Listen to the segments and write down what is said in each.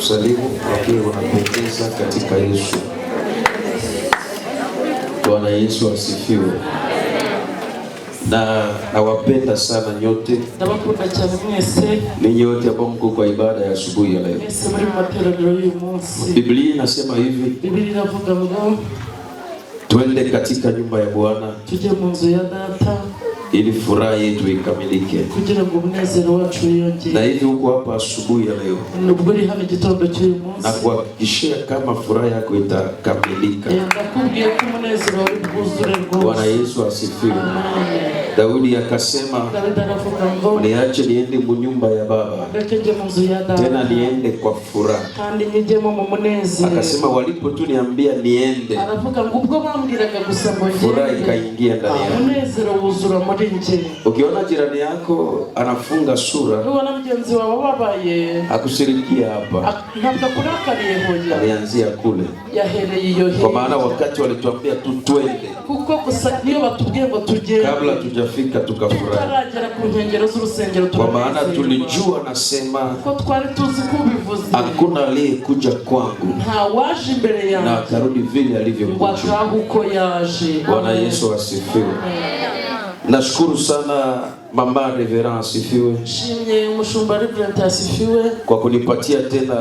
kusalimu wakiwa wanapendeza katika Yesu. Bwana Yesu asifiwe. Na nawapenda sana nyote. Ndabakunda cyane mwese. Ninyi wote ambao mko kwa ibada ya asubuhi ya leo. Mwese muri materaniro y'uyu munsi. Biblia inasema hivi. Biblia inavuga ngo twende katika nyumba ya Bwana. Tujye mu nzu ya Data. Ili furaha yetu ikamilike. Kugira ngo umunezero wacu wiyongere. Na hivi uko hapa asubuhi ya leo. Nubwo uri hano igitondo cy'uyu munsi. Na kuhakikishia kama furaha yako itakamilika. Ndakubwiye ko umunezero uri bwuzure rwose. Bwana Yesu asifiwe. Daudi akasema, niache niende mu nyumba ya Baba. Tena niende kwa furaha. Akasema walipo tu niambia niende. Furaha ikaingia ndani yangu. Ukiona jirani yako anafunga sura, akusirikia hapa, alianzia kule. Kwa maana wakati walituambia tu twende, kabla tujafika tukafurahi. Kwa maana tulijua nasema hakuna aliyekuja kwangu na akarudi vile alivyokuja. Bwana Yesu asifiwe. Nashukuru sana Mama Reverend asifiwe. Kwa kunipatia tena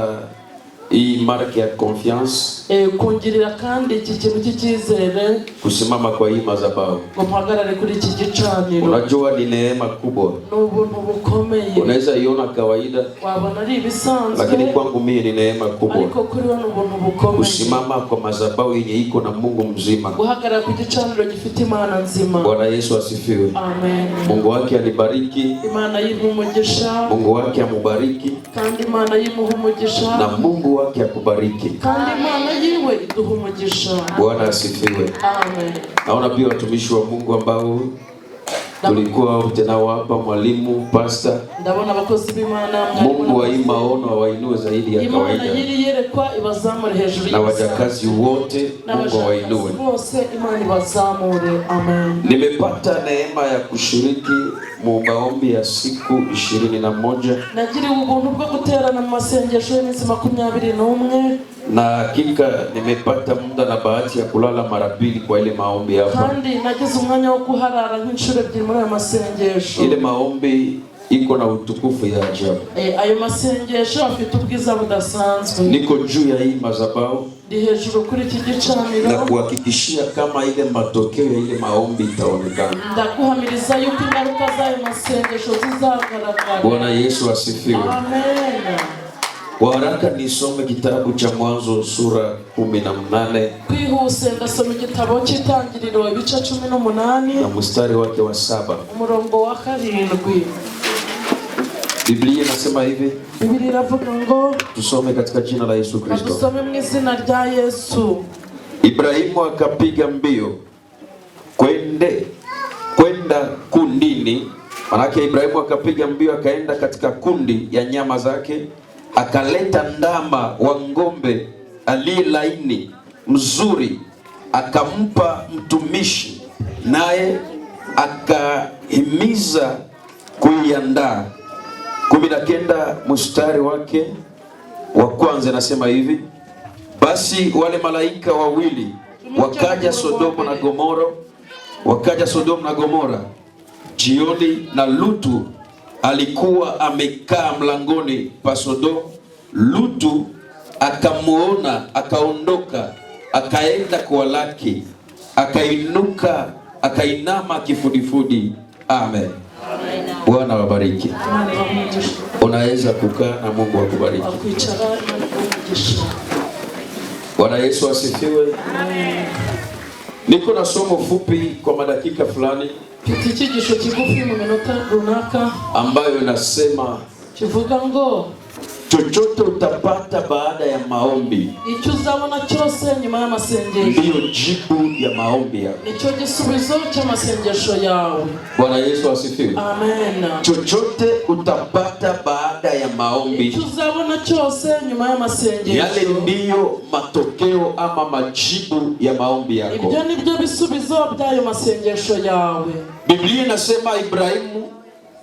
hii marque ya confiance. Kungirira kandi iki kintu cy'ikizere. Kusimama kwa hii madhabahu. Mpagarare kuri iki gicaniro. Unajua ni neema kubwa. N'ubuntu bukomeye. Unaweza iona kawaida. Wabona ari ibisanzwe. Lakini kwangu mimi ni neema kubwa. Ariko kuri we n'ubuntu bukomeye. Kusimama kwa madhabahu yenye iko na Mungu mzima. Guhagarara ku gicaniro gifite Imana nzima. Bwana Yesu asifiwe. Amen. Mungu wake alibariki. Imana yimugisha. Mungu wake amubariki. Kandi Imana yimugisha. Na Mungu wake akubariki. Kandi Imana yiwe iduhumugisha. Bwana asifiwe. Amen. Naona pia watumishi wa Mungu ambao tulikuwa tena hapa, mwalimu, pastor. Ndabona abakozi b'Imana. Mungu wa maono wainue zaidi ya kawaida. Imana yiri yerekwa ibazamure hejuru. Na wajakazi wote Mungu wainue. Bose Imana ibazamure. Amen. Nimepata neema ya kushiriki mu maombi ya siku 21. Nagiriwe ubuntu bwo guterana mu masengesho y'iminsi 21. Na hakika nimepata muda na bahati ya kulala mara 2 kwa ile maombi hapa. Kandi nagize umwanya wo kuharara nk'inshuro 2 muri aya masengesho. Ile maombi iko na utukufu ya ajabu. Ayo masengesho afite ubwiza budasanzwe. Niko juu ya hii madhabahu. Ndi hejuru kuri iki gicaniro. Na kuhakikishia kama ile matokeo ya ile maombi itaonekana. Ndakuhamiriza yuko ingaruka z'ayo masengesho zizagaragara. Bwana Yesu asifiwe. Amen. Waraka nisome kitabu cha Mwanzo sura 18. Kwihuse ndasoma igitabo cy'Itangiriro ibice 18 na mstari wake wa 7. Umurongo wa 7. Biblia inasema hivi. Biblia inavuga ngo tusome katika jina la Yesu Kristo. Tusome mu izina rya Yesu. Ibrahimu akapiga mbio kwenda kundini. Manake Ibrahimu akapiga mbio akaenda katika kundi ya nyama zake, akaleta ndama wa ng'ombe aliye laini mzuri, akampa mtumishi, naye akahimiza kuiandaa. 19 mstari wake wa kwanza nasema hivi. Basi wale malaika wawili wakaja Sodoma na Gomora jioni, na Lutu alikuwa amekaa mlangoni pa Sodoma. Lutu akamuona, akaondoka, akaenda kwa laki, akainama kifudifudi. Amen. Bwana wabariki. Unaweza kukaa na Mungu akubariki. Bwana Yesu asifiwe. Niko na somo fupi kwa madakika fulani. Ikigisho kigufi mu minota runaka ambayo inasema kivuga ngo chochote utapata baada ya maombi. Icyuzabona cyose nyuma y'amasengesho. Ndio jibu ya maombi yako. Nicyo gisubizo cy'amasengesho yawe. Bwana Yesu asifiwe. Amen. Chochote utapata baada ya maombi. Icyuzabona cyose nyuma y'amasengesho. Yale ndio matokeo ama majibu ya maombi yako. Ibyo nibyo bisubizo by'ayo masengesho yawe. Biblia inasema Ibrahimu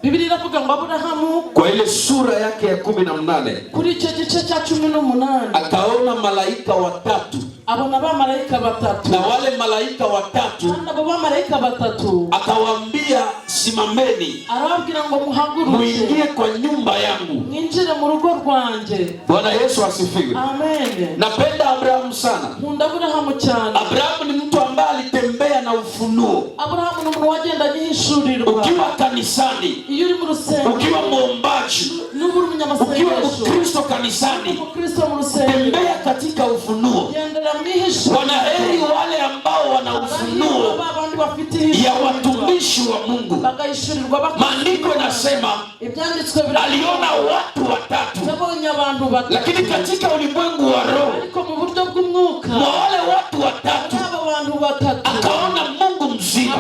Biblia iravuga ngo Aburahamu kwa ile sura yake ya 18 kuri icyo gice cya 18 akaona malaika watatu, abona ba malaika batatu, na wale malaika watatu abo ba malaika batatu akawaambia simameni, arababwira ngo muhaguruke muingie kwa nyumba yangu, mwinjire mu rugo rwanjye. Bwana Yesu asifiwe. Amen. Napenda Abrahamu sana. Nkunda Aburahamu cyane. Abrahamu ni mtu ambaye alitembea na ufunuo. Abrahamu ni umuntu wagenda yihishurirwa. Ukiwa kanisani, iyo uri mu rusengero, ukiwa muombaji, n'uburi umunyamasengesho, ukiwa Mkristo kanisani, Mkristo mu rusengero, tembea katika ufunuo. Wanaheri wale ambao wana ufunuo ya watumishi wa Mungu. Maandiko yanasema aliona watu watatu, lakini katika ulimwengu wa roho mwa wale watu watatu akaona Mungu mzima.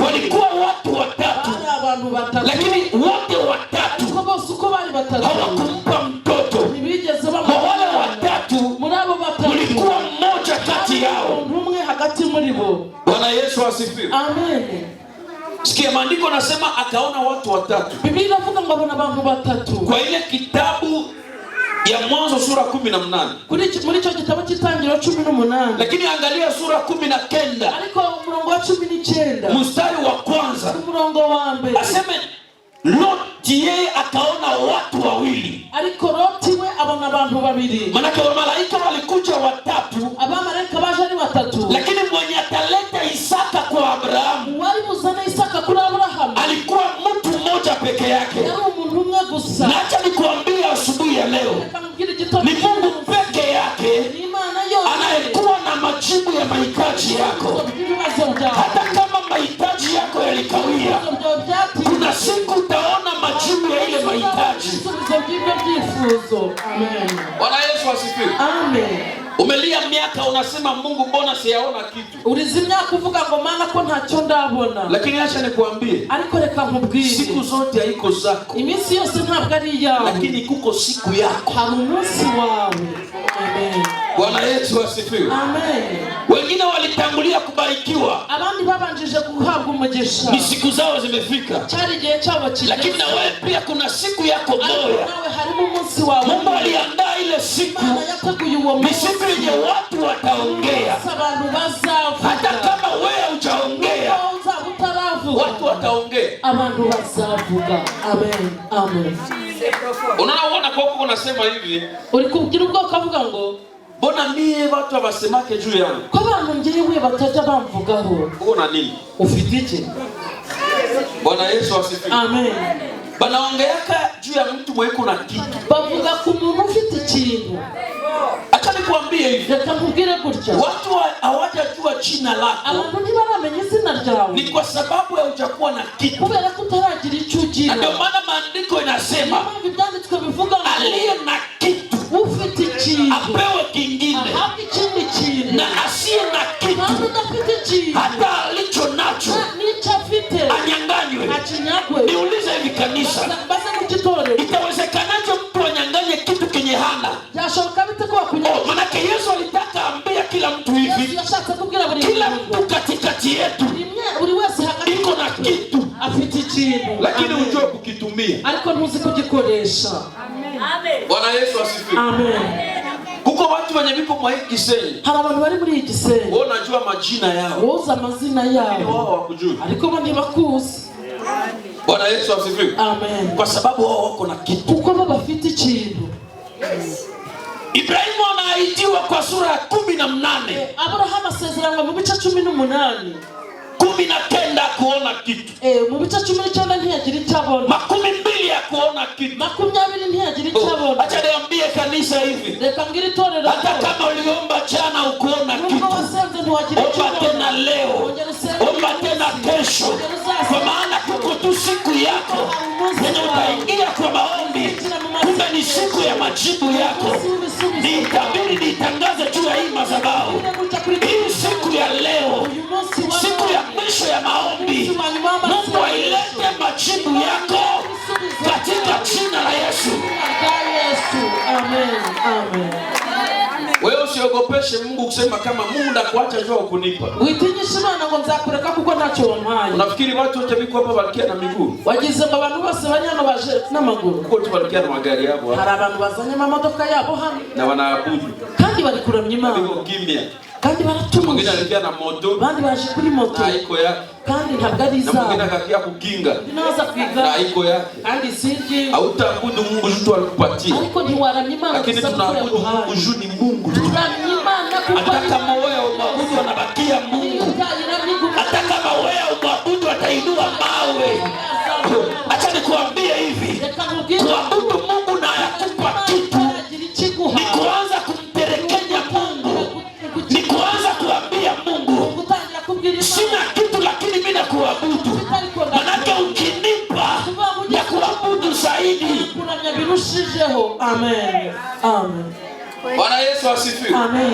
Walikuwa watu watatu, lakini wote watatu hawakumpa mtoto. Mwa wale watatu mulikuwa mmoja kati yao. Bwana Yesu asifiwe. Amen. Sikia, maandiko nasema akaona watu watatu. Biblia inavuga ngo abona abantu batatu. Kwa ile kitabu ya Mwanzo sura 18. Muri cyo gitabo cy'itangiriro 18. Lakini angalia sura 19. Ariko umurongo wa 19. Mstari wa kwanza. Umurongo wa mbere. Aseme Loti yeye akaona watu wawili. Ariko Loti we abona abantu babiri. Maana kwa malaika walikuja watatu. Abamalaika baje ari batatu. Lakini mwenye ataleta Isaka kwa Abrahamu, wali muzana Isaka kuri Abrahamu, alikuwa mtu mmoja peke yake. Yari umuntu umwe gusa. Na acha nikwambie asubuhi ya leo, ni Mungu peke yake anayekuwa na majibu ya mahitaji yako. Hata kama mahitaji yako yalikawia, kuna siku utaona majibu ya ile mahitaji. Amen. Bwana Yesu asifiwe. Amen. Umelia miaka unasema Mungu mbona siyaona kitu? Ulizimya kuvuga ngo mana ko ntacyo ndabona. Lakini acha nikwambie, ariko reka nkubwire, siku zote haiko zako. Iminsi yose ntabwo ari yawe, lakini kuko siku yako. Hari umunsi wawe. Amen. Bwana Yesu asifiwe. Amen. Wengine walitangulia kubarikiwa, abandi babanjije guhabwa umugisha, ni siku zao zimefika. Cyari gihe cyabo kigeze. Lakini na wewe pia kuna siku yako moja. Nawe harimo umunsi wawe. Mungu aliandaa ile siku. Ni siku yenye watu wataongea. Hata kama wewe hujaongea, watu wataongea. Abantu bazavuga. Amen. Amen. Unaona kwa huko unasema hivi, ulikubwira ubwo kavuga ngo mbona mie watu abasemake juu yangu? Ko abantu ngiye bataja bamvugaho. Uko na nini? Ufite iki? Bwana Yesu asifiwe. Amen. Banaongeaka juu ya mtu mweko na kitu. Bavuga ku muntu ufite ikintu. Acha nikwambie hivi, reka nkubwire gutya, watu hawajajua jina lako. Abantu ntibaramenya izina ryawe, ni kwa sababu hujakuwa na kitu. Kubera ko utaragira icyo ugira. Ndio maana maandiko inasema ibyanditswe bivuga ngo aliye na kitu ufite ikintu apewe kingine, ahabwe ikindi kintu, na asiye na kitu hata alicho nacho n'icyo afite anyanganywe. Achinyagwe. Niulize hivi kanisa, itawezekanaje mtu anyanganye kitu kenye hana? Yashoboka bite ko wakunyagwa? Manake Yesu alitaka ambia kila mtu hivi, yashatse kubwira buri kila mtu katikati yetu buri wese hagati iko na kitu, afite ikintu, lakini ujue kukitumia, ariko ntuzi kugikoresha. Amen. Bwana Yesu asifiwe. Amen. Kuko watu wenye biko mwa hiki Gisenyi. Hari abantu bari muri hiki Gisenyi. Wao unajua majina yao. Woza amazina yao. Wao hawakujui. Ariko bandi bakuzi. Bwana Yesu asifiwe. Amen. Kwa sababu wao wako na kitu. Kuko baba bafite ikintu. Ibrahimu anaahidiwa kwa sura ya 18. Abrahamu asezeranywa mu bice 18. 19 kuona kitu. Mu bice 19 ntiyagira icyo abona. 12 ya kuona kitu. 20 ntiyagira icyo abona. Acha niambie kanisa hivi. Reka ngire itorero. Hata kama uliomba jana ukuona kitu, Wasenze ntiwagira icyo omba tena leo, omba tena kesho, kwa maana kuko tu siku yako yenye utaingia kwa maombi. Kumbe ni siku ya majibu yako. Niitabiri, nitangaze juu ya hii madhabahu, hii siku ya leo, siku ya mwisho ya maombi, Mungu ailete majibu yako katika jina la Yesu. Amen. Amen. Wewe usiogopeshe usiogopeshe Mungu kusema kama Mungu ndakuacha njoo kunipa. Witinyisha Imana ngo nzakureka kuko ntacyo wampaye. Unafikiri watu wote biko hapa balikia na miguu? Wagize abantu bose banyano baje n'amaguru. Kuko tu balikia na magari yabo. Hari abantu bazanye amamodoka yabo hano. Na wanaabudu. Kandi bari kuramya Imana. Biko kimya. Kandi baratuma. Mwingine alikia na moto. Bandi baje kuri moto. Na iko ya. Kandi ntabwo ari izabo. Na mwingine akakia kukinga. Inaza kwiga. Na iko ya. Kandi sirji. Hautaabudu Mungu mtu alikupatia. Ariko ntiwaramya Imana. Lakini tunaabudu Mungu juu ni Mungu. Turamya Imana kuko hata kama wewe umwabudu anabakia Mungu. Hata kama wewe umwabudu atainua mawe. Acha nikuambie hivi. Kuabudu Mungu na yakupa kitu. Ni kuanza kumperekenya Mungu. Ni kuanza kuambia Mungu. Sina kitu lakini mimi nakuabudu. Manake ukinipa na kuabudu zaidi. Amen. Amen. Bwana Yesu asifiwe. Amen.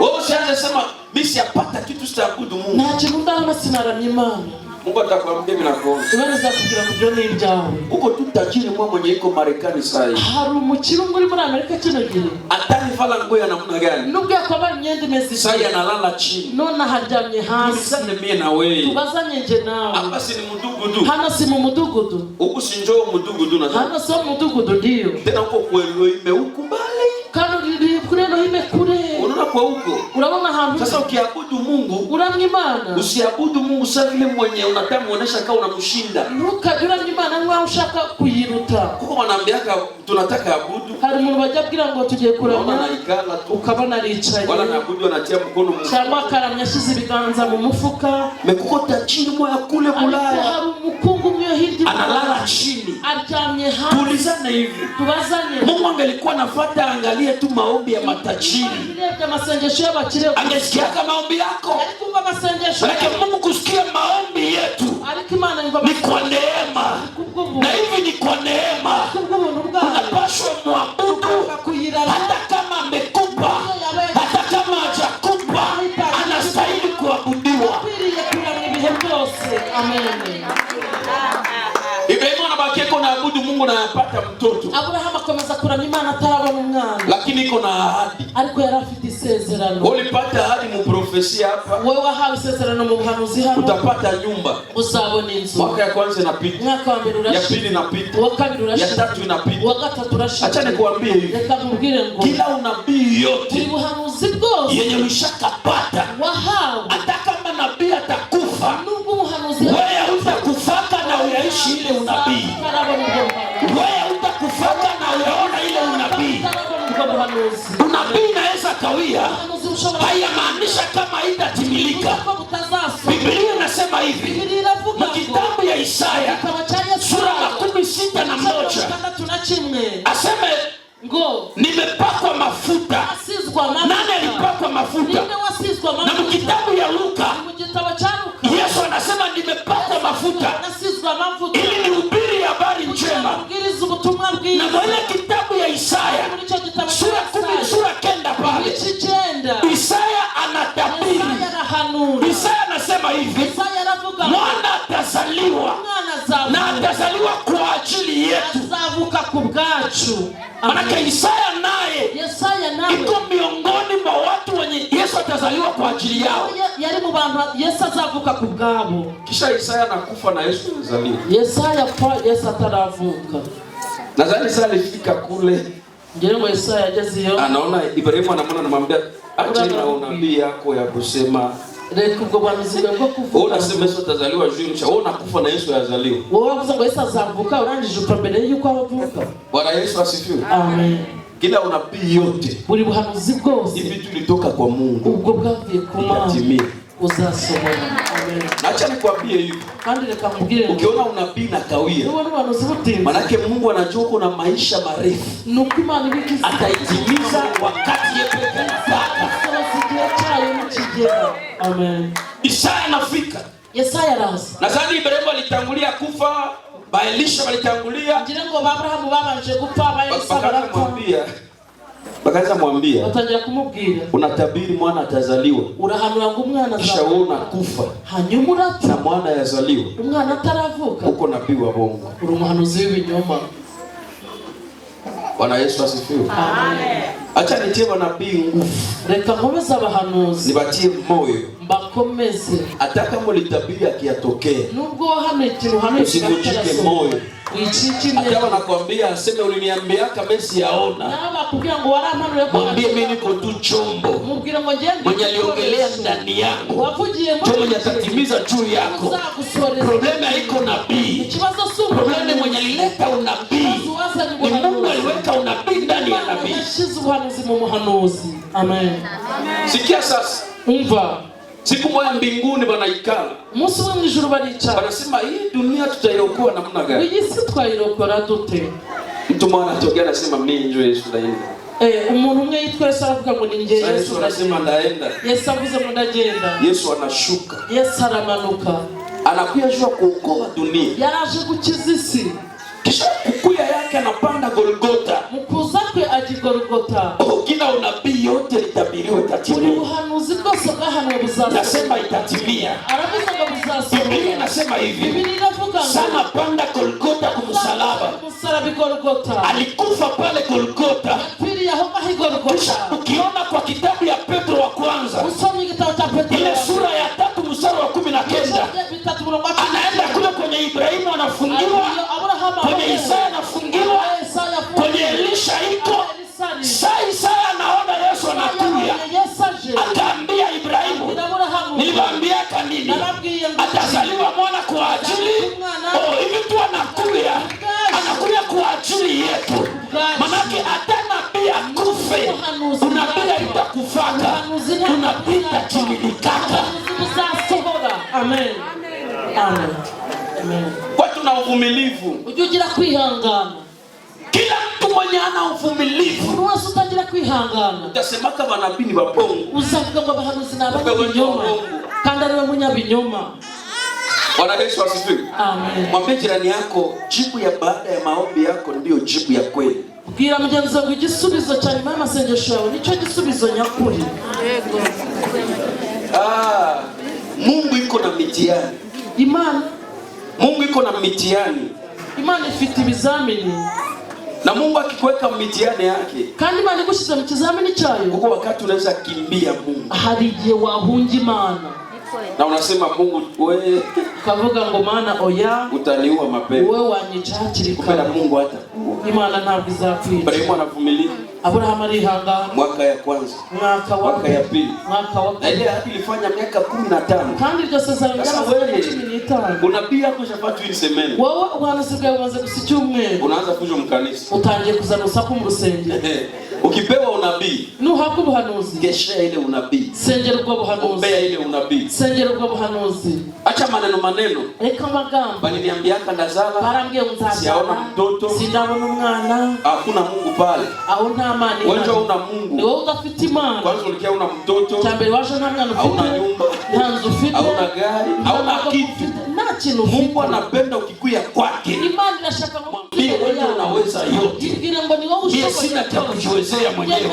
Wewe usianze sema mimi siyapata kitu sitaabudu Mungu. Na chimunda na sinaramya Imana. Mungu atakwambia mimi nakuomba. Imana izakubwira mu byo n'ibyawe. Uko tu tajiri mwa mwenye iko Marekani sasa hivi. Hari umukire muri Amerika kino gihe. Atanivala nguo ya namna gani? Nubwo yakaba imyenda imeze sasa analala chini. None haryamye hasi. Nisane mimi na wewe. Tubazanye nje nawe. Hapa si ni mudugudu. Hano si mu mudugudu. Huku si njoo mudugudu na. Hano si mudugudu ndio. Tena huko kweli imekubali. Kano lili kureno imekure. Unaona kwa huko. Unaona hapo. Sasa ukiabudu Mungu, uramya Imana. Usiabudu Mungu sasa vile mwenye unataka muonesha kama unamshinda. Ntukajura Imana ngo ushaka kuyiruta. Kuko wanaambiaka tunataka abudu. Hari umuntu bajya bwira ngo tugiye kuramya. Ikala tu. Ukabona aricaye. Wala naabudu anatia mkono mu. Cyangwa karamya shize ibiganza mu mufuka. Mekuko tajiri moya kule Bulaya. Hari umukungu myo hirya. Analala chini. Aryamye hasi. Tulizana hivi. Tubazanye. Mungu angelikuwa anafuata angalie tu maombi ya matajiri. Amasengesho y'abakire. Angesikia maombi yako. Alikumva amasengesho. Lakini Mungu kusikia maombi yetu. Alikimana yumva ni kwa neema. Na hivi ni kwa neema. Unapaswa muabudu. Hata kama amekupa. Hata kama hajakupa. Anastahili kuabudiwa. Amen. Ibrahimu anabakia iko naabudu Mungu na yapata mtoto. Abraham akomeza kuramya Imana atarabona umwana. Lakini iko na ahadi. Ariko yarafite isezerano. Ulipata ahadi mu profesia hapa. Wewe wahawe isezerano mu buhanuzi hano. Utapata nyumba. Uzabona inzu. Mwaka ya kwanza inapita. Mwaka wa mbere urashira. Ya pili inapita. Wa kabiri urashira. Ya tatu inapita. Wa gatatu urashira. Acha nikuambie hivi. Reka nkubwire ngo kila unabii yote buri buhanuzi bwose yenye ulishakapata wahawe hata kama nabii atakufa nubwo ubuhanuzi wewe utakufaka na uyaishi ile unabii. Wewe utakufaka na uyaona ile unabii. Unabii inaweza kawia, haiyamaanisha kama haitatimilika. Biblia inasema hivi kitabu ya Isaya sura 61 aseme nimepakwa mafuta. Nani alipakwa mafuta? Na mkitabu ya Luka Yesu anasema nimepakwa mafuta ili nihubiri habari njema. Na mwenye kitabu ya Isaya sura 9 pale Isaya anatabiri. Isaya anasema hivi mwana atazaliwa na atazaliwa kwa ajili yetu. Manake Isaya naye iko miongoni mwa watu wenye Yesu atazaliwa kwa ajili yao. Yari mu bantu Yesu azavuka ku bwabo. Kisha Isaya anakufa na Yesu anazaliwa. Yesaya kwa Yesu ataravuka. Nadhani Isaya alifika kule. Ndio ngo Yesaya agezeyo. Anaona Ibrahimu anamwambia acha na unabii yako ya kusema reka ubwo bamuziga bwo kuvuga. Wewe unasema Yesu atazaliwa juu cha wewe unakufa na Yesu yazaliwa. Wewe unavuga ngo Yesu azavuka urangije upfa mbere yuko avuka. Bwana Yesu asifiwe. Amen. Kila unabii yote buri buhanuzi bwose hivi tulitoka kwa Mungu. Ubwo bwavuye ku Mana. Uzasoma. Amen. Acha nikwambie hivi. Kandi reka mbwire. Ukiona unabii na kawia. Manake Mungu anajua kuna maisha marefu. Nuko Imana ibikiza ataitimiza wakati yeye anataka. Amen. Isaya anafika. Yesaya ras. Nadhani Ibrahimu alitangulia kufa, Elisha walitangulia. Ngira ngo Abrahamu babanje gupfa, Elisha bakamwambia. Bakaanza mwambia. Batangira kumubwira. Unatabiri mwana atazaliwa. Urahanura ngo umwana azaliwa. Kisha wewe unakufa. Hanyuma urapfa. Na mwana yazaliwa. Umwana ataravuka. Uko nabii wa bongo. Uri umuhanuzi w'ibinyoma. Bwana Yesu asifiwe. Amen. Acha nitie manabii nguvu. Reka nkomeze abahanuzi. Nibatie moyo. Mbakomeze. Ataka mulitabiri akiyatokea. Nubwo hano ikintu hano usivunjike moyo. Wichiki. Atawa nakwambia aseme uliniambia kama siyaona. Naba kubwira ngo waramanure kwa. Mwambie mimi niko tu chombo. Mubwira ngo ngende. Mwenye aliongelea ndani yangu. Wavugiye mu. Mwenye atatimiza juu yako. Problema haiko nabii. Ikibazo si problema mwenye alileta unabii. Ni Mungu aliweka unabii ndani ya nabii. Yashize ubuhanuzi mu muhanuzi. Amen. Sikia sasa. Umva. Siku moja mbinguni wanaikala. Musi wa mwijuru baricara. Wanasema hii dunia tutairokoa namna gani? Iyi si twayirokora dute? Mtu mmoja anatokea anasema mimi ndio Yesu ndaenda. Umuntu umwe yitwa Yesu aravuga ngo ni nge Yesu anasema ndaenda. Yesu avuze ngo ndagenda. Yesu anashuka. Yesu aramanuka. Anakuja jua kuokoa dunia. Yaraje gukiza isi. Kisha kukuya yake anapanda Golgotha. Mukuza kwe aji Golgotha. Kila unabii yote litabiriwa itatimia. Ubuhanuzi bwose bwahanuwe buzasohora. Nasema itatimia. Aravuze ngo buzasohora. Biblia inasema hivi. Biblia inavuga ngo sana panda Golgotha kumsalaba. Kumsalaba Golgotha. Alikufa pale Golgotha. Pili ya homa Golgotha. Ukiona kwa kitabu ya Petro wa kwanza. Usome kitabu cha Petro. Ile sura ya 3 mstari wa 19. Anaenda kule kwenye Ibrahimu anafungiwa. Kwenye Isaya anafungiwa. Kwenye Elisha iko. Isaya anaona Yesu anakuja. Akaambia Ibrahimu, niliwaambia kanini? Atazaliwa mwana kwa ajili. Hivi tu anakuja. Anakuja kwa ajili yetu. Manake hata nabii akufe, unabii itakufaka. Unabii itatimilika. Amen. Amen. Amen. Kwa tuna uvumilivu. Ujugira kwihangana. Kila mtu mwenye ana uvumilivu. Nuwase utagira kwihangana. Utasemaka manabii ni babongo. Uzavuga ngo abahanuzi n'abanyabinyoma. Kandi ari we munyabinyoma. Bwana Yesu asifiwe. Amen. Mwambie jirani yako, jibu ya baada ya maombi yako ndio jibu ya kweli. Bwira mugenzi wangu igisubizo cya nyuma y'amasengesho yawe nicyo gisubizo nyakuri. Mungu iko na mitihani. Imana. Mungu iko na mitihani. Imana ifite ibizamini. Na Mungu akikuweka mitihani yake. Kandi Imana igushize mu kizamini cyayo. Kuko wakati unaweza kimbia Mungu. Hari igihe wahunga Imana. Na unasema Mungu wewe kavuga ngo Mana oya utaniua mapema. Wewe wanyica hakiri kare. Mungu hata. Imana ntabwo izakwica. Ibrahimu anavumilia. Abraham arihanga. Mwaka ya kwanza. Mwaka ya pili. Mwaka wa pili. Ile hadi ilifanya miaka 15. Kandi iryo sezerano ry'amazina 15. Unabii hapo shafatu ile semeni. Wewe uhanasigaye umaze gusikia umwe. Unaanza kuja mkanisa. Utangiye kuzana usaku mu rusengero. Ukipewa unabii. Nuhabwa ubuhanuzi. Gesha ile unabii. Sengera ubwo buhanuzi. Ombea ile unabii. Sengera ubwo buhanuzi. Acha maneno. Reka magambo. Bali niambiaka ndazala. Barambwiye muzazala. Siaona mtoto. Sindabona umwana. Hakuna Mungu pale. Aho nta mani. Wewe una Mungu. Ni wewe udafite Imana. Kwanza ulikia una mtoto. Cyambere waje nta mwana ufite. Hauna nyumba. Nta nzu ufite. Hauna gari. Hauna kitu. Nta kintu ufite. Mungu anapenda ukikuya kwake. Imana irashaka mwambie wewe unaweza yote. Ibwire ngo ni wowe ushobora. Sina cha kujiwezea mwenyewe.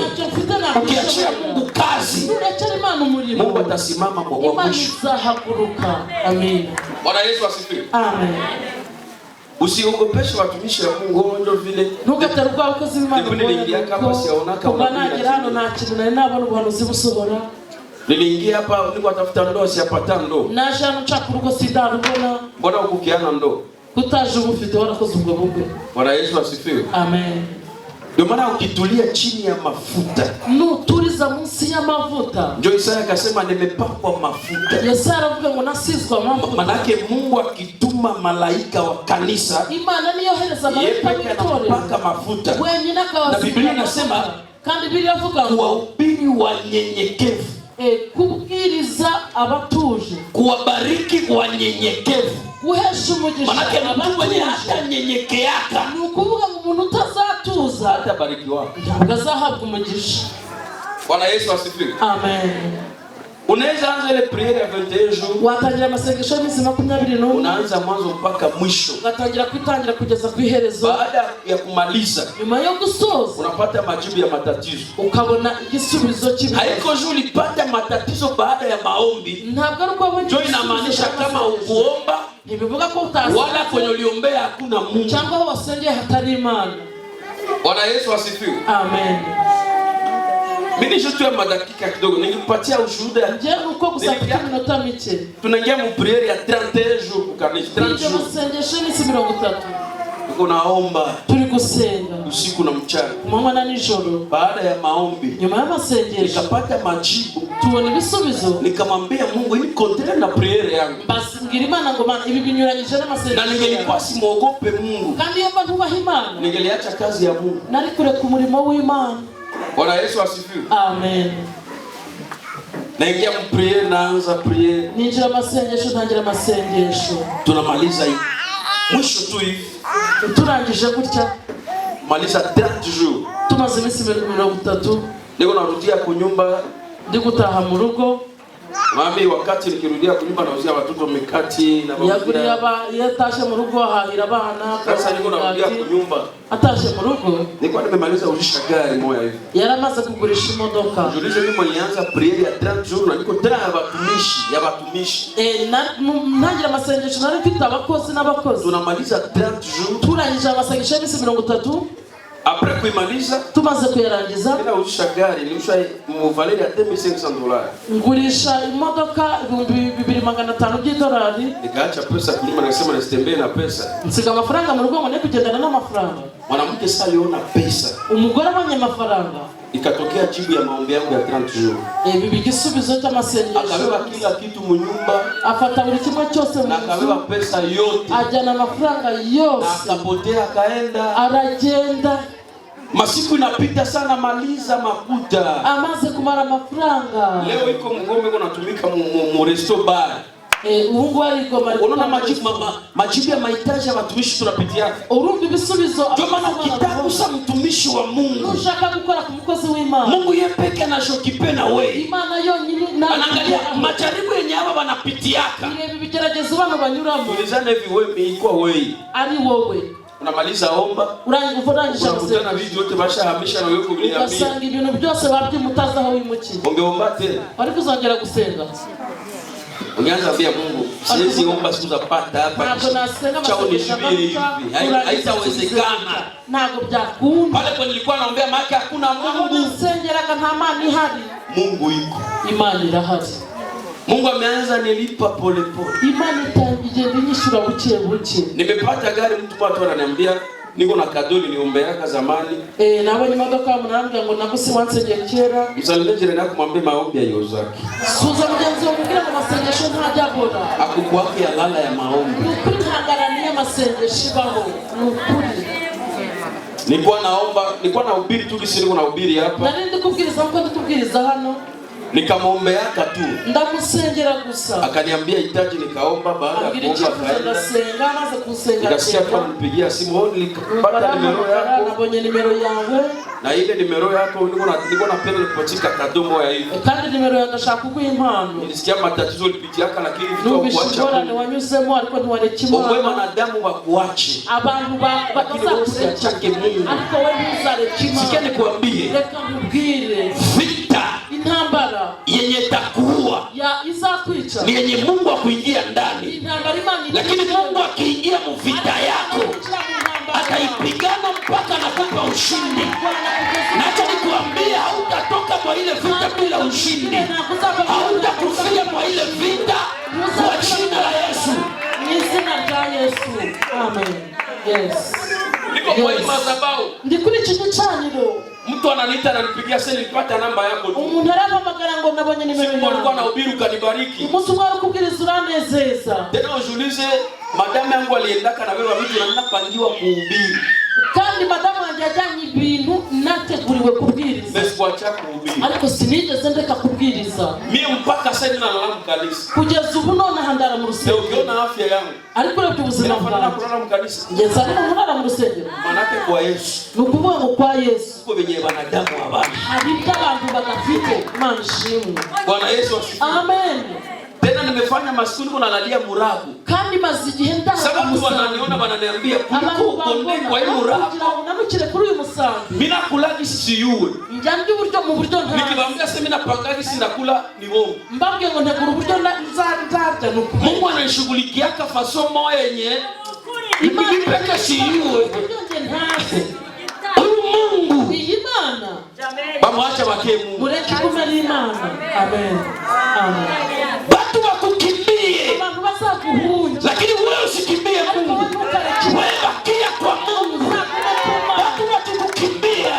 Ukiachia Mungu kazi. Mungu atasimama kwa mwisho. Amen. Bwana Yesu asifiwe. Amen. Usiogopeshe watumishi wa Mungu ndio vile. Ntugaterwa abakozi b'Imana. Niliingia hapa siaonaka unagira hano nta kintu nari nabona ubuhanuzi busohora. Niliingia hapa niko atafuta ndoo siapata ndoo. Naje hano ncakurugo sindarubona. Mbona ukukiana ndoo? Kutaje ubufite warakoze ubwo bugwe. Bwana Yesu asifiwe. Amen. Ndio maana ukitulia chini ya mafuta. Nuturiza munsi ya mafuta. Ndio Isaya akasema nimepakwa mafuta. Yesu aravuga ngo nasizwa mafuta. Manake Mungu akituma malaika wa kanisa. Imana niyo hereza malaika w'itorero. Anapaka mafuta. Wenyine akawasiga. Na Biblia inasema kandi Biblia ivuga ngo wahubiri wanyenyekevu. Kubwiriza abatuje. Kuwabariki wanyenyekevu. Kuhesha umugisha. Manake mtu mwenye hata nyenyekeaka. Ni ukuvuga ngo umuntu utazatuza hata barikiwa. Ntabwo azahabwa umugisha. Bwana Yesu asifiwe. Amen. Unaweza anza ile prayer ya 21 jours. Watangira amasengesho y'imisi 21. Unaanza mwanzo mpaka mwisho. Ugatangira kwitangira kugeza ku iherezo. Baada ya kumaliza, nyuma yo gusoza, unapata majibu ya matatizo. Ukabona igisubizo cy'ibibazo. Haiko juu ulipata matatizo baada ya maombi. Ntabwo ari kwa bonye. Inamaanisha kama ukuomba, nibivuga ko utazi. Wala kwenye uliombea hakuna Mungu. Cyangwa wasengeye hatari Imana. Bwana Yesu asifiwe. Amen. Mimi nishotu ya madakika kidogo ningekupatia ushuhuda ya je uko gusafika minota mike. Tunaingia mu priere ya 31 jours kukanisha 30 jours. Amasengesho ni 30. Tuko naomba. Turi gusenga usiku na mchana. Mama na nijoro. Baada ya maombi. Nyuma ya masengesho. Nikapata majibu. Tubona ibisubizo. Nikamwambia Mungu hii contraire na priere yangu. Basi ngira Imana ngo mana ibi binyuranyije n'amasengesho. Na ningelikuwa simuogope Mungu. Kandi yamba ntubaha Imana. Ningeliacha kazi ya Mungu. Nari kure ku murimo w'Imana. Bwana Yesu asifiwe. Amen. Naingia mu priere naanza priere. Ninjira amasengesho ntangira amasengesho. Tunamaliza hivi. Mwisho tu hivi. Turangije gutya. Maliza 30 jours. Tumaze iminsi 30. Niko narudia ku nyumba. Ndi gutaha mu rugo. Mami wakati nikirudia ku nyumba nauzia watoto mikati na mafuta. Yaguria yatashe mu rugo ahahira abana. Sasa niko narudia ku nyumba. Atashe mu rugo. Niko nimemaliza ulisha gari moja hivi. Yaramaze kugurisha imodoka. Julize mimi nilianza priere ya 30 jours na niko tena ya batumishi. Ntangira amasengesho nari mfite abakozi n'abakozi. Tunamaliza 30 jours. Turangije amasengesho y'imisi 30. Après kuimaliza tumaze kuyarangiza nina ulisha gari nilisha mu valeur ya $2500. Ngurisha imodoka $2500 by'idolari. Nikaacha pesa kunyuma nasema nisitembee na pesa. Nsiga amafaranga mu rugo ngo ne kugendana n'amafaranga. Mwanamke sasa aliona pesa. Umugore abonye amafaranga. Ikatokea jibu ya maombi yangu ya 30 jours. Bibi Gisubizo cy'amasengesho. Akabeba kila kitu mu nyumba. Afata buri kimwe cyose mu na akabeba pesa yote. Ajana amafaranga yose. Akapotea akaenda. Aragenda. Masiku inapita sana maliza makuta. Amaze kumara amafaranga. Leo iko mngombe unatumika mu resto bar. Uungu ariko mari. Unaona majibu ya mahitaji ya watumishi tunapitia. Urumva ibisubizo. Ndio maana kitabu sa mtumishi wa Mungu. Ushaka gukora ku mukozi w'Imana. Mungu yeye peke anashokipena wewe. Imana yonyine na anaangalia majaribu yenye hapa wanapitiaka. Ile bibigeragezo bano banyuramo. Ulizana hivi wewe miiko wewe. Ari wowe. Unamaliza omba. Urangiza unakutana vitu yote bashahamisha na wewe kubiliambia. Ukasanga ibintu byose babyimutaza aho wimukiye. Ungeomba tena. Wari kuzongera gusenga. Ungeanza via Mungu. Siwezi omba siku zapata hapa. Ntabwo nasenga masengesho hivi. Haitawezekana. Ntabwo byakunda. Pale kwa nilikuwa naombea maana hakuna Mungu. Nasengeraga nta Mana ihari. Mungu iko. Imana irahari. Mungu ameanza nilipa pole pole. Imana itangije ninyishura buke buke. Nimepata gari mtu watu wananiambia niko na kadoli niombeaka zamani. Nabonye imodoka munambya ngo nagusi wansengeye kera. Msalimejere na kumwambia maombi ya Yozaki. Suza mugenzi wo kugira ngo masengesho ntajyabora. Akukwake ya lala ya maombi. Kuri ntagaraniye masengesho baho. Nukuri. Nilikuwa nahubiri tu kisi niko nahubiri hapa. Nari ndikubwiriza ngo ndikubwiriza hano. Nikamwombeaka tu. Ndamusengera gusa. Akaniambia hitaji nikaomba baada ya kuomba ndasenga maze kusenga. Nikasikia kwa nipigia simu nilipata nimero yako. Nabonye nimero yawe. Na ile nimero yako nilikuwa napenda kupatika kadomo ya hivi. Kandi nimero yangu ndashaka kuguha impano. Nilisikia matatizo lipitiaka lakini vitu kuacha. Nubishobora wanyuzemo ariko ntiwarekimana. Umwe wanadamu bakuache. Abantu bazakurecha Mungu. ariko we ntuzarekimana. Sikia nikwambie. Reka nkubwire. Vita intambara yenye takuua ya izakwica ni yenye Mungu akuingia ndani. Intambara Imana lakini Mungu akiingia mu vita yako ataipigana mpaka anakupa ushindi. Nacho nikuambia hautatoka kwa ile vita bila ushindi. Hautakufia kwa ile vita kwa jina la Yesu. Ni jina la Yesu. Amen. Yes. Niko kwa madhabahu. Ndikuri kintu cyaniro. Mtu ananiita ananipigia sasa nilipata namba yako. Umuntu arampamagara ngo nabonye nimero yawe. Nilikuwa nahubiri ukanibariki. Umuntu mwari kubwiriza uranezeza. Tena ujulize madame yangu aliendaka na wewe vitu na ninapangiwa kuhubiri. Kandi madamu wanjye yajyanye ibintu nateguriwe kubwiriza. Mesikuacha kuhubiri. Ariko sinigeze ndeka kubwiriza. Mimi mpaka sasa nalala mkanisa. Kugeza ubu none handara mu rusengero. Ukiona afya yangu. Ariko rero ubuzima bwanjye. Kulala mkanisa. Ngeza ariko nkulala mu rusengero. Manake kwa Yesu. Nukuvuga ngo kwa Yesu. Kuko benye banadamu abana. Hari abantu bagafite Imana ishimwe. Bwana Yesu asifiwe. Amen. Tena nimefanya masiku nalalia murabu. Kandi mazi igihe ndaha. Sababu wananiona wananiambia kuko ukonde kwa hiyo murabu. Unanukire kuri uyu musambi. Mimi nakulagi siyuwe. Njandi uburyo mu buryo nta. Nikibambia sasa mimi napangagi sinakula ni wongo. Mbabwe ngo ntegura uburyo nzarya nuko. Mungu anashughulikiaka faso moyo yenye. Imani peke siyuwe. Mungu. Imana. Bamwacha bake Mungu. Mureke kumeli Imana. Amen. Amen. Watu wakukimbie. Abantu bazakuhunja. Lakini wewe usikimbie Mungu. Wewe bakia kwa Mungu. Watu wakukimbia.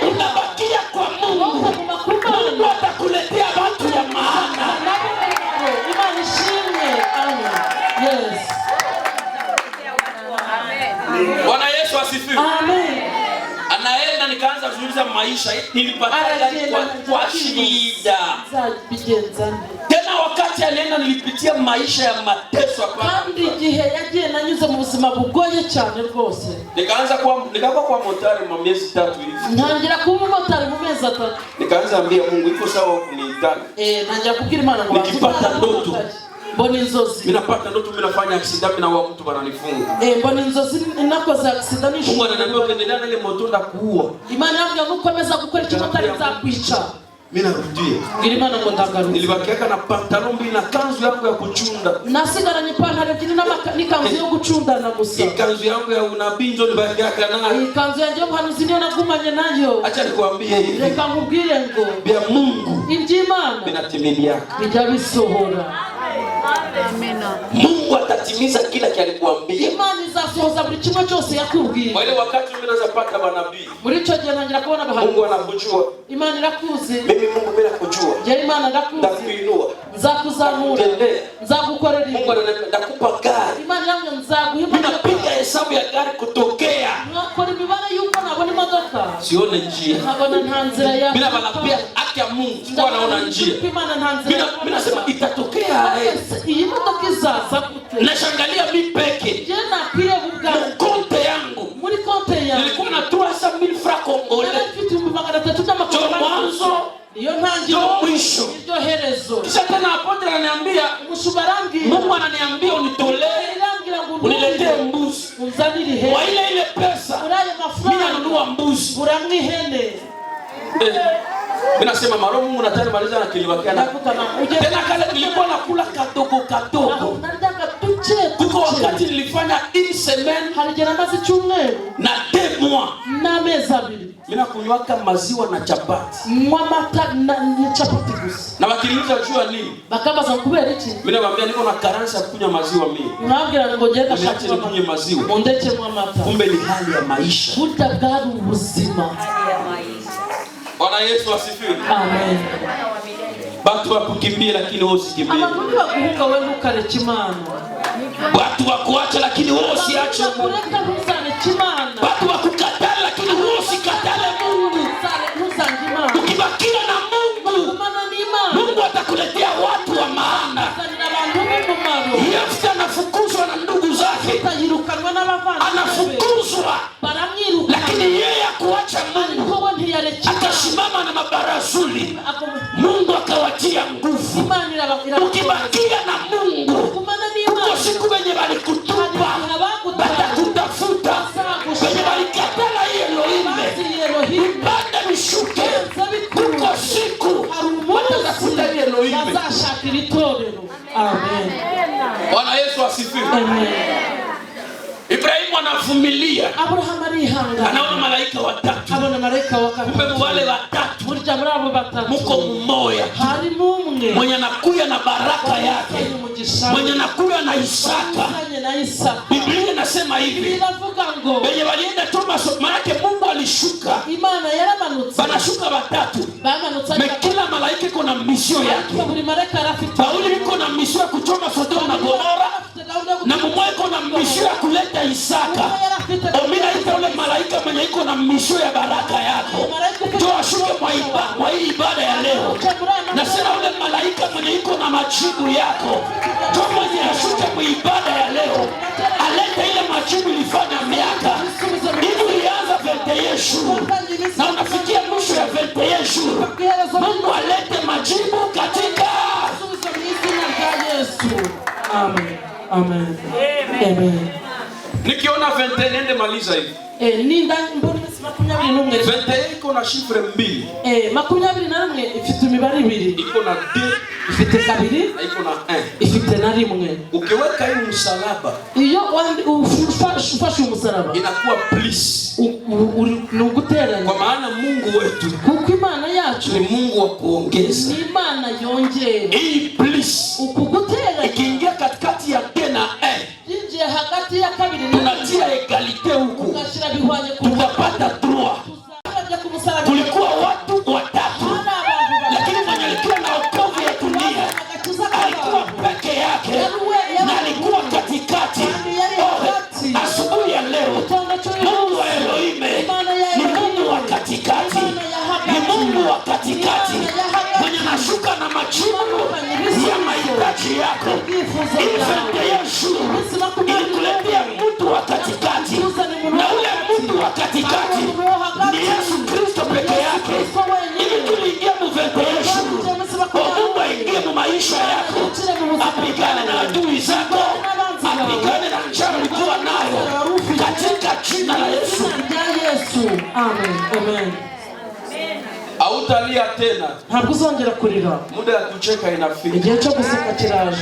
Unabakia kwa Mungu. Mungu atakuletea watu ya maana. Imani shime. Yes. Bwana Yesu asifiwe. Amen. Anaenda nikaanza kuuliza maisha nilipata kwa shida. Tena wakati alienda nilipitia maisha ya mateso hapa. Kandi gihe yagiye nanyuze mu buzima bugoye cyane rwose. Nikaanza kwa motari mu miezi 3 hivi. Ntangira kuba motari mu mezi 3. Nikaanza ambia Mungu iko sawa kuniitana. Najya kubwira Imana ngo nikipata ndoto. Mbona inzozi. Mimi napata ndoto mimi nafanya accident na wao mtu bananifunga. Mbona inzozi nakoze accident nisho. Mungu ananiambia ukiendelea na ile moto ndakuua. Imana yangu nukomeza gukora icyo motari nzakwica. Mimi narudia. Imana ngo ndagaruka. Nilibakiaka na pantalon mbili na kanzu yangu ya kuchunda. Nasigaranye ipantaro ebyiri n'ikanzu yo gucundana gusa. Ikanzu yangu ya unabii ndio nilibakiaka nayo. Ikanzu yanjye muhanuzi niyo nagumanye nayo. Acha nikwambie hivi. Reka nkubwire ngo bya Mungu iby'Imana binatimiliaka. bijya bisohora. Mungu atatimiza kila kilikuambia. Imana izasohoza buri kimwe cyose yakubwiye. Wale wakati mimi naanza pata manabii. Muri cyo gihe nangira kubona abahanuzi. Mungu anakujua. Imana irakuzi. Mimi Mungu mimi nakujua. Je, Imana ndakuzi. Ndakuinua. Nzakuzamura. Nzagukorera. Mungu anakupa gari. Imana yangu nzaguha. Mimi napiga hesabu ya gari kutokea. Nakora imibare yuko nabona imodoka. Sione njia. Nabona nta nzira ya. Mimi nabalapia haki ya Mungu. Sikuwa naona njia. Imana nta nzira. Mimi nasema itatokea. Iyi modoka izaza gute. Nashangalia mimi peke. Je, nakwiye bubwa konte yangu. Muri konte yangu. Nilikuwa na 300,000 francs congolais. Mwanzo niyo ntangiriro mwisho iryo herezo. Kisha tena apotre ananiambia umushubarangi Mungu ananiambia unitolee uniletee mbuzi unzanire he wa ile pesa uraye mafuta mimi nanunua mbuzi uramwe hene. Mimi nasema maro Mungu nataka maliza na kiliwakiana tena kale nilikuwa nakula kadogo nataka tuche kuko wakati nilifanya une semaine halijana mazi chumwe na 2 mois na meza 2 mimi nakunywaka maziwa na chapati mwamata na chapati gusa na wakiliza jua nini bakabaza kubera iki mimi nawaambia niko na karansa ya kunywa maziwa mimi mwabwira ngo ngenda shaka kunywa maziwa mondeke mwamata kumbe ni hali ya maisha burya bwari ubuzima. Bwana Yesu asifiwe. Amen. Watu wakukimbia lakini wewe usikimbie. Abantu bakuhunga wewe ukareka Imana. Watu wakuacha lakini wewe usiache Mungu. Ureka ntuzareke Imana. Watu wakukatala lakini wewe usikatale Mungu. Ntuzange Imana. Ukibakia na Mungu, Mungu atakuletea watu wa maana. Yesu anafukuzwa na ndugu zake. Anafukuzwa. Lakini yeye akuacha Mungu. Akasimama na mabarazuli. Mungu akawatia nguvu. Ukibakia na Mungu, uko siku wenye walikutupa, watakutafuta. Wenye walikatala Elohim, upande mishuke. Uko siku watatafuta Elohim. Amen. Bwana Yesu asifiwe. Amen. Ibrahimu anavumilia. Abraham arihanga. Anaona malaika watatu. Abona malaika wakati. Kumbe wale watatu. Burya muri abo batatu. Muko mmoja. Hari mumwe. Mwenye anakuja na baraka yake. Mwenye anakuja na Isaka. Biblia inasema hivi. Inavuga ngo. Wenye walienda Thomas maana Mungu alishuka. Imana yaramanutse. Banashuka watatu. Bamanutse. Kila malaika iko na mission yake. Buri malaika arafite. Paulo yuko na mission ya kuchoma Sodoma na Gomora. Na Mungu yuko na mission ya kuleta Isaka. Omina ita ule malaika mwenye iko na mission ya baraka yako. Toa shuke mwa hii ibada ya leo. Na sema ule malaika mwenye iko na majibu yako. Toa mwenye ashuke mwa ibada ya leo. Alete ile majibu ilifanya miaka. Hivi ulianza 21 jours. Na unafikia mwisho ya 21 jours. Mungu alete majibu katika Yesu. Amen. Amen. Amen. Nikiona 21 nende maliza hivi. Ninda mbona makumyabiri n'umwe. 21 iko na chiffre 2. Makumyabiri na rimwe ifite imibare 2. Iko na 2, ifite 2, iko na 1. ifite na rimwe. Ukiweka hii msalaba, iyo ufashe umusaraba inakuwa plus. Ni uguteranya. Kwa maana Mungu wetu kuko Imana yacu ni Mungu wa kuongeza. Ni Imana yongera. Hii plus ukuguteranya ikiingia katikati ya D na E, inje hagati ya kabiri na tunatia egalite huku, ugashira bihwanye ku tutapata 3. Kulikuwa watu watatu, lakini mwenye alikuwa na wokovu ya dunia alikuwa peke yake na alikuwa katikati. Asubuhi ya leo Mungu wa Elohime ni Mungu wa katikati, ni Mungu wa katikati mwenye anashuka na majibu ya mahitaji yako. Yesu ilikuletea mtu wa katikati, na ule mtu wa katikati ni Yesu Kristo peke yake. Ili tuliingia muvete Yesu, Mungu aingie mu maisha yako, apigane na adui zako, apigane na njaa ulikuwa nayo, katika jina la Yesu. Amen. Amen. Hautalia tena. Hakuzongera kurira. Muda ya kucheka inafika. Igihe cyo guseka kiraje.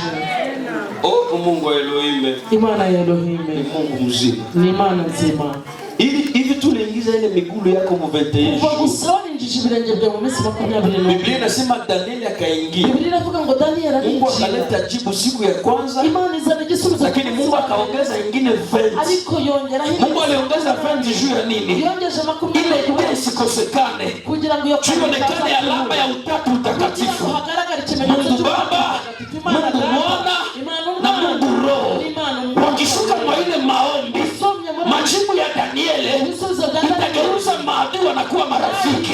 Oh, Mungu wa Elohime. Imana ya Elohime ni Mungu mzima. Ni Imana nzima. Hivi tuliingiza ile miguu yako mu 21. Kwa kusoni njiji birenge bya mu minsi 20. Biblia inasema Danieli akaingia. Biblia inavuga ngo Danieli Mungu akaleta jibu siku ya kwanza. Imana izana Gisubizo. Lakini Mungu akaongeza ingine 20. Ariko yongera hivi. Mungu aliongeza 20 juu ya nini? Yongeje 20. Ile isikosekane. Kugira ngo ionekane alama ya utatu utakatifu. Mungu Baba, Mungu Mwana na Mungu Roho. Wakishuka kwa ile maombi, majibu ya Danieli itageuza maadui wanakuwa marafiki.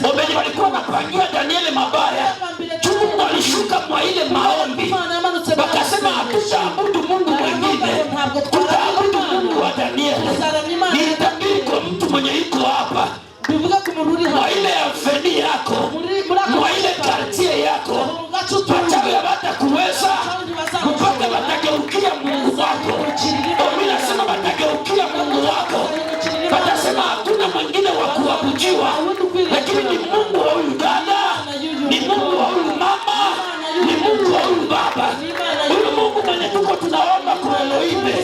Wabenye walikuwa wanapangia Danieli mabaya, Mungu alishuka kwa ile maombi, wakasema hatutaabudu Mungu mwingine, tutaabudu Mungu wa Danieli. Nilitabiri kwa mtu mwenye iko hapa, kwa ile afeni yako, kwa ile kartie yako, wachawi hawatakuweza mpaka watageukia Mungu wako. Mimi nasema watageukia Mungu wako, watasema hakuna mwingine wa kuabudiwa, lakini ni Mungu wa huyu dada, ni Mungu wa huyu mama, ni Mungu wa huyu baba. Huyu Mungu mwenye tuko tunaomba kwa Elohime,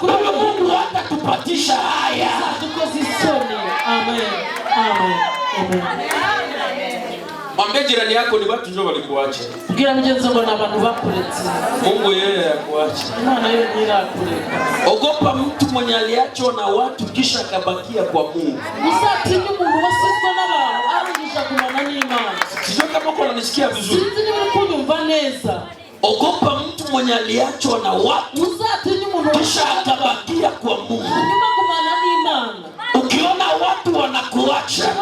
huyu Mungu hatatupatisha haya. Amen. Amen. Amen. Mwambie jirani yako ni watu ndio walikuacha. Bwira mugenzi wangu n'abantu bakuretse. Mungu yeye yakuacha. Imana yeye irakureka. Ogopa mtu mwenye aliachwa na watu kisha akabakia kwa Mungu. Usatinye umuntu wasizwe n'abantu arungisha kumana n'Imana. Sio kama uko unanisikia vizuri. Sinzi niba kunyumva neza. Ogopa mtu mwenye aliachwa na watu. Usatinye umuntu kisha akabakia kwa Mungu. Hanyuma kumana n'Imana. Ukiona watu wanakuacha,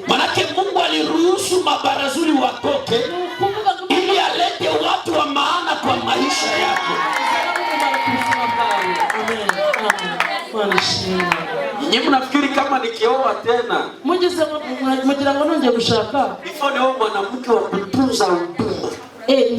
manake Mungu aliruhusu mabarazuli watoke ili alete watu wa maana kwa maisha yako. Nyinyi mnafikiri kama nikioa tena mugira ngo nongeye gushaka before leo mwanamke wa kutunza huduma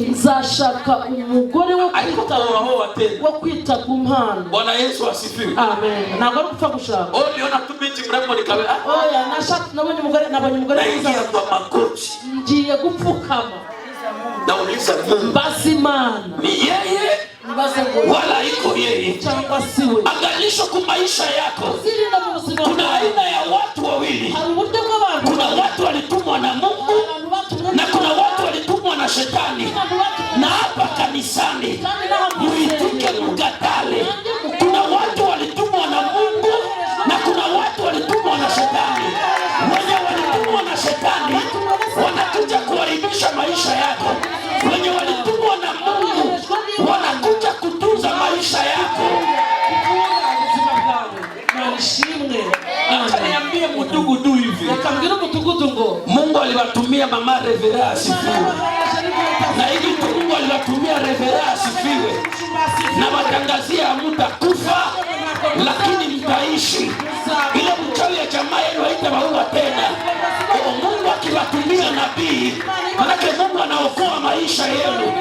nzashaka umugore wo kwita ku mpano. Bwana Yesu asifiwe. Amen. Ntabwo ari gupfa gushaka. Niona tu binti mrembo nikawe oya nashaka nabonye umugore ngiye kwa magoti, ngiye gupfukama nauliza Mungu basi Imana ni yeye wala iko yeye cyangwa siwe. Angalisho kwa maisha yako kuna aina ya watu wawili. Kuna watu walitumwa na Mungu na kuna watu walitumwa na shetani. Na hapa kanisani muitike mkatale. Kuna watu walitumwa na Mungu na kuna watu walitumwa na shetani. Wenye walitumwa na shetani wanakuja kuharibisha maisha yako. Wenye walitumwa na Mungu wanakuja kutunza maisha yako. Niambie mtugudu hivi. Mungu aliwatumia mama Revera asifiwe. Na hivi Mungu aliwatumia Revera asifiwe. Na watangazia hamtakufa lakini mtaishi. Ile mchawi ya jamaa yenu haitawaua tena. Mungu akiwatumia nabii, manake Mungu anaokoa maisha yenu.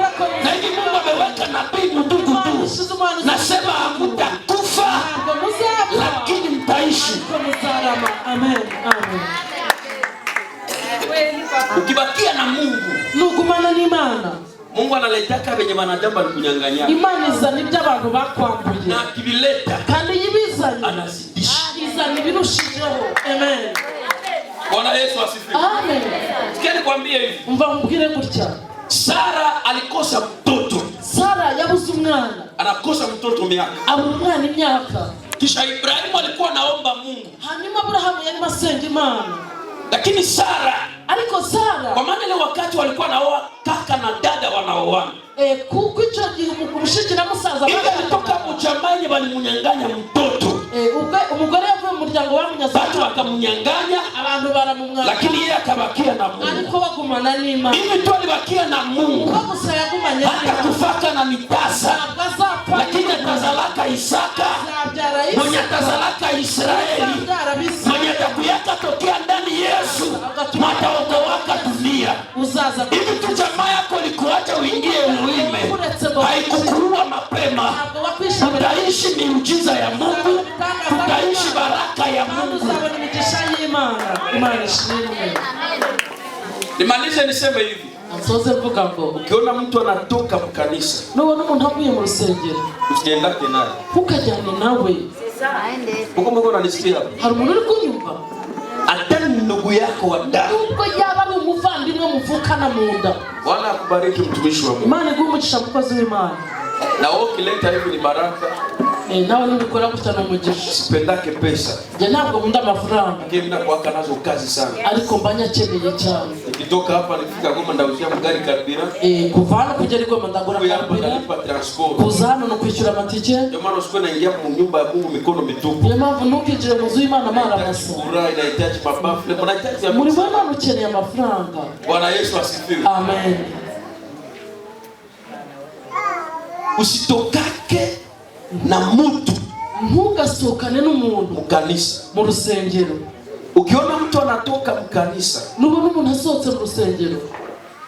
Na hivi Mungu ameweka nabii mtugudu. Nasema hamtakufa lakini mtaishi. Amen. Amen. Ukibakia na Mungu, nugumana n'Imana, Mungu Mungu analetaka venye wanadamu walikunyang'anya. Imana izana ibyo abantu bakwambuye. Na kibileta. Kandi yibizanye. Anazidisha. Izana ibirushijeho. Amen. Bwana Yesu asifiwe. Amen. Sikia nikwambie hivi. Umva mbwire gutya. Sara alikosa mtoto. Sara yabuze umwana. Anakosa mtoto miaka. Abura umwana imyaka. Kisha Ibrahimu alikuwa naomba Mungu. Hanyuma Abrahamu yari asenga Imana. Lakini Sara, ariko Sara, kwa maana ile wakati walikuwa naoa kaka na dada wanaoana. Kuko icyo gihe umushiki na musaza kutoka mujamanye balimunyanganya mtoto. Umugore yavuye mu muryango bamunyaza. Batu bakamunyanganya, abantu baramumwanga. Lakini yeye akabakia na Mungu. Ariko bagumana n'Imana. Hivi tu alibakia na Mungu. Gusa yagumanye n'Imana. Akakufaka na mitasa. Lakini atazalaka Isaka. Mwenye atazalaka Israeli. Mwenye atakuyaka tokea ndani Yesu. Mataokoka dunia. Hivi tu jamaa yako likuacha uingie uime. Haikukuua mapema. Utaishi miujiza ya Mungu. Utaishi baraka ya Mungu. Nimalize niseme hivi. Ukiona mtu anatoka mkanisa, nubona umuntu avuye mu rusengero, usiendake naye. Ukajyana nawe. Uko mbona unanisikia hapa? Hari umuntu uri kunyumva? Hata ndugu yako wa damu. Ubwo yaba ari umuvandimwe muvukana mu nda. Bwana akubariki mtumishi wa Mungu. Imana igumugisha mukozi w'Imana. Na wewe ukileta hivi ni baraka. Nawe nubikora gutana umugisha. Sipendake pesa. Je, ntabwo nkunda amafaranga. Mimi nakuwaka nazo kazi sana. Ariko mbanya chemeye cyane. Nikitoka hapa nifika Goma ndauzia mgari karibira. Kuva hano kugera Goma ndagura karibira. Kuza hano no kwishyura amatike. Ndio maana usiku naingia mu nyumba ya Mungu mikono mitupu. Niyo mpamvu ntukijire mu nzu y'Imana mara masa. Furaha inahitaji mabafu. Mnahitaji ya muri Bwana ukeneye amafaranga. Bwana Yesu asifiwe. Amen. Usitokake na mtu. Ntugasokane n'umuntu mukanisa mu rusengero. Ukiona mtu anatoka mkanisa, nubona umuntu asohotse mu rusengero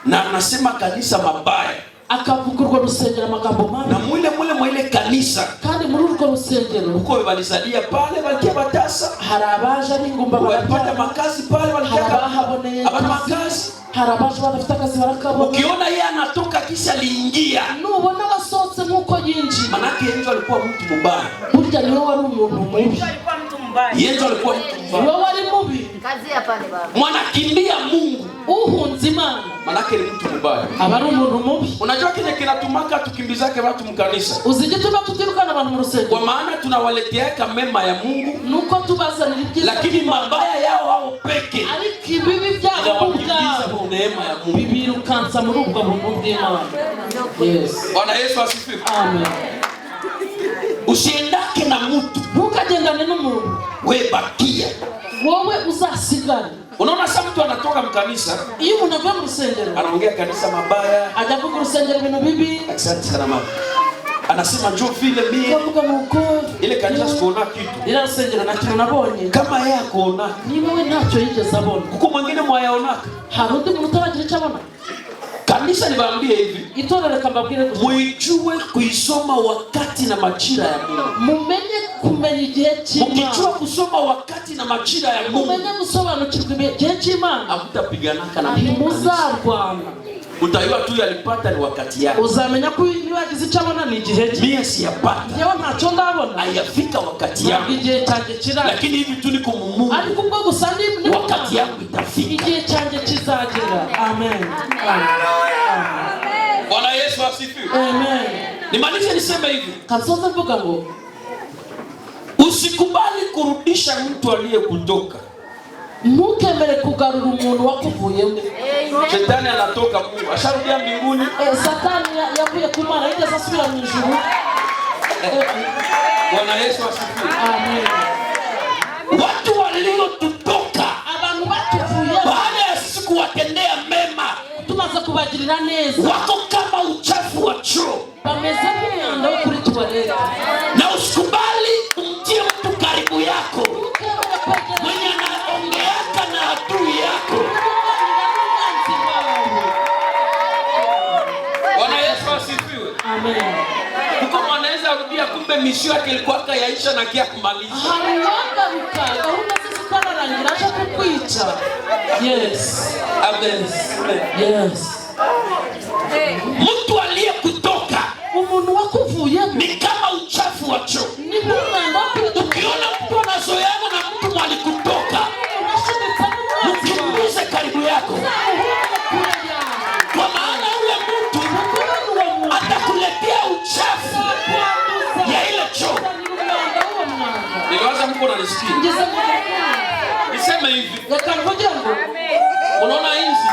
na anasema kanisa mabaya, akavuga urwo rusengero amagambo mabi, na mwile kanisa, kandi muri urwo rusengero uko balizalia pale balikia batasa, hari abaje ari ingumba barapata makazi pale balikia bahaboneye makazi, hari abaje badafite akazi barakabona. Ukiona yeye anatoka kisha liingia, nubona wasohotse nkuko yinjiye, manake yeye alikuwa mtu mbaya. Burya niwe wari umuntu mubi. Alikuwa mtu mbaya. Yeye alikuwa mtu mbaya. Niwe wari mubi. Kazi hapa ni baba. Mwanakimbia Mungu. Uhunze Imana. Manake ni mtu mbaya. Abari umuntu mubi. Unajua kile kinatumaka tukimbizake watu mkanisa. Uzigituma tutirukana abantu mu rusengero. Kwa maana tunawaletea mema ya Mungu. Nuko tubazanira ibyiza. Lakini mabaya yao hao peke. Ariko ibibi byabo kubwa neema ya Mungu. bibirukansa muri ubwo buntu bw'Imana. Yes. Bwana Yesu asifiwe. Amen. Usiendake na mtu. Ntukagendane n'umuntu. Wewe bakia. Wowe uzasigara. Unaona sasa mtu anatoka mkanisa, iyo umuntu avuye mu rusengero, anaongea kanisa mabaya, ajya kuvuga urusengero ibintu bibi. Asante sana mama. Anasema njoo vile mimi. Kuvuga nuko ile kanisa sikuona kitu. Ile rusengero na kintu nabonye. Kama yeye akuona. Niba we ntacyo yigeze abona. Kuko mwingine mwayaonaka. Hari undi muntu utabagira icyo abona. Kanisa niwaambie hivi. Itorero kambabwire gusa. Muijue kuisoma wakati na majira ya Mungu. Mumenye kumenya igihe cy'Imana. Mukijua kusoma wakati na majira ya Mungu. Mumenye gusobanukirwa igihe cy'Imana. Hamtapiganaka na muzarwana. Utaiwa tu yalipata ni wakati yake. Uzamenya ko niwagize icyo abona ni igihe cye. Mimi siyapata. Yewe ntacyo ndabona. Ayafika wakati yangu. Igihe cyanjye kira. Lakini hivi tu niko mu Mungu. Ariko ubwo gusa ni wakati yangu itafika. Igihe cyanjye kizagera. Amen. Bwana Yesu asifiwe. Amen. Nimalize niseme hivi. Kasoza mvuga ngo usikubali kurudisha mtu aliyekutoka. Ntukemere kugarura umuntu wakuvuyemo. Shetani anatoka Mungu, asharudia mbinguni. Satani yavuye ku Mana yigeze asubira mu ijuru. Bwana Yesu asifiwe. Amen. Watu waliotutoka, abantu batuvuye, baada ya sisi kuwatendea mema, tumaze kubagirira neza, wako kama uchafu wa choo, bameze nk'umwanda wo kuri tuwarete. Na usikubali umtie mtu karibu yako mwenye anaongeaka na adui yako. Bwana Yesu asifiwe. Amen. Kuko mwanaweza rudia kumbe misio yake ilikuwa yaisha na kia kumaliza. Hariwanga rukaga una sisi kararangira aje kukwica. Yes. Amen. Yes. Mtu ni kama uchafu wa choo. Ukiona mtu anazoeana na mtu alikutoka, mkimbize karibu yako, kwa maana ule mtu atakuletea uchafu ya ile choo. Niliwaza mko unanisikia? Niseme hivi. Unaona hizi?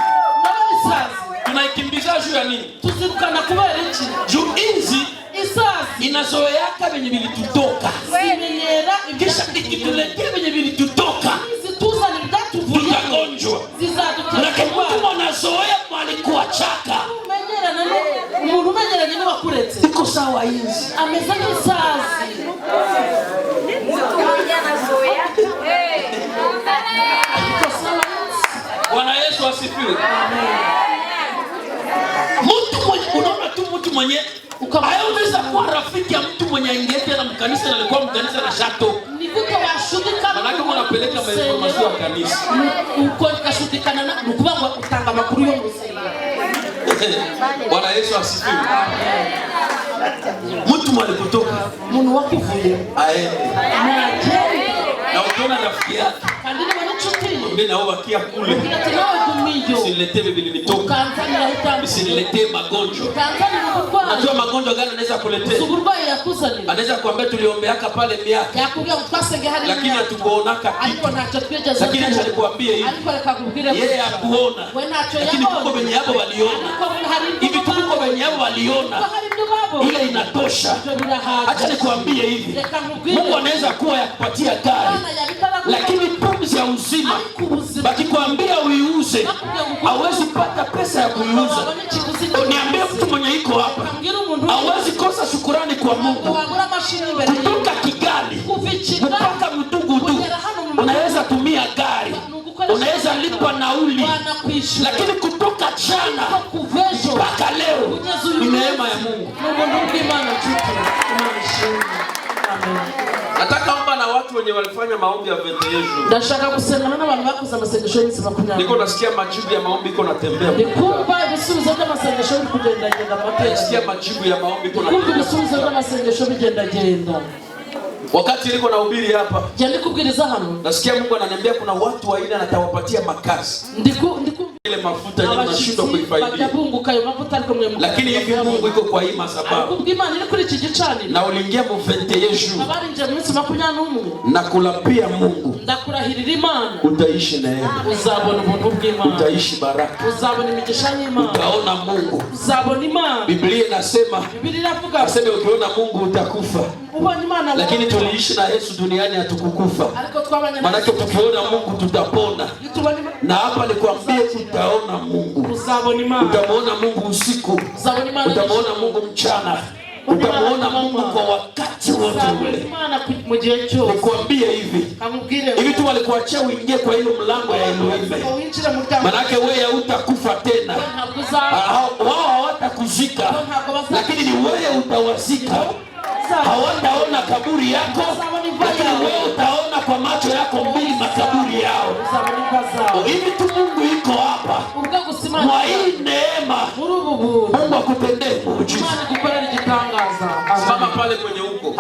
Tunaikimbiza juu ya nini? Tuzikana kubera iki? Juu hizi isasi inazoeaka venye vilitutoka. Simenyera kisha ikituletea venye vilitutoka. Zituzana ndatuvuye. Tutagonjwa. Na kama unazoea mwalikuwa chaka. Umenyera nani? Umuntu umenyera nyine wakuretse. Iko sawa hizi. Ameza nk'isasi. Bwana Yesu asifiwe. Mtu mwenye unaona tu mtu mwenye unaweza kuwa rafiki ya mtu mwenye ingete na mkanisa na alikuwa mkanisa na shato. Nikuko washudika manake unapeleka information ya kanisa. Uko kashudikana na mukubangwa utanga makuru yo musenge. Bwana Yesu asifiwe. Mtu mwenye kutoka muntu wakuvuye aende. Na ukiona rafiki yake kandi ni wanachuti mimi nao wakia kule usiletee vilivitoka, usiletee magonjwa. Unajua magonjwa gani anaweza kuletea? Anaweza kuambia tuliombeaka pale miaka lakini hatukuonaka kitu. Lakini alikwambia hivi yeye hakuona, lakini tuko wenye hapo waliona. Hivi tuko wenye hapo waliona, ile inatosha. Acha nikwambie hivi, Mungu anaweza kuwa yakupatia gari lakini pumzi ya uzima bakikwambia uiuze hawezi pata pesa ya kuiuza. Niambie mtu mwenye iko hapa hawezi kosa shukurani kwa Mungu. Kutoka Kigali mpaka Mtugudu unaweza tumia gari, unaweza lipa nauli, lakini kutoka jana mpaka leo ni neema ya Mungu. Nataka omba na watu wenye walifanya maombi ya ventilation. Ndashaka kusengana n'abantu bakoze amasengesho y'imisi 20. Niko nasikia majibu ya maombi iko natembea. Nikumva ibisubizo by'amasengesho biri kugenda mateka. Nasikia majibu ya maombi iko natembea. Nikumva ibisubizo by'amasengesho bigenda. Wakati niko nahubiri hapa, jandi kubwiriza hano, nasikia Mungu ananiambia kuna watu waina atawapatia makazi. Ile mafuta yenye mnashindwa kuifaidia. Lakini hivi Mungu iko kwa hii sababu. Na uliingia mu ventilation. Na kulapia Mungu. Ndakurahirira Imana. Utaishi neema. Uzabona ubuntu bw'Imana. Utaishi baraka. Uzabona imigisha y'Imana. Utaona Mungu. Uzabona Imana. Biblia inasema, aseme ukiona Mungu utakufa. Lakini tuliishi na Yesu duniani hatukukufa. Maana tukiona Mungu tutapona. Na hapa nikwambie utaona Mungu. Utamuona Mungu usiku. Utamuona Mungu mchana. Utamuona Mungu kwa wakati wote ule. Nikwambie hivi. Hivi tu walikuachia uingie kwa ile mlango ya Elohim. Manake wewe hutakufa tena. Wao hawatakuzika. Lakini ni wewe utawazika. Hawataona kaburi yako, lakini wewe utaona kwa macho yako mbili makaburi yao. Hivi tu Mungu iko hapa. Kwa hii neema Mungu akutendee muujiza. Simama pale kwenye huko.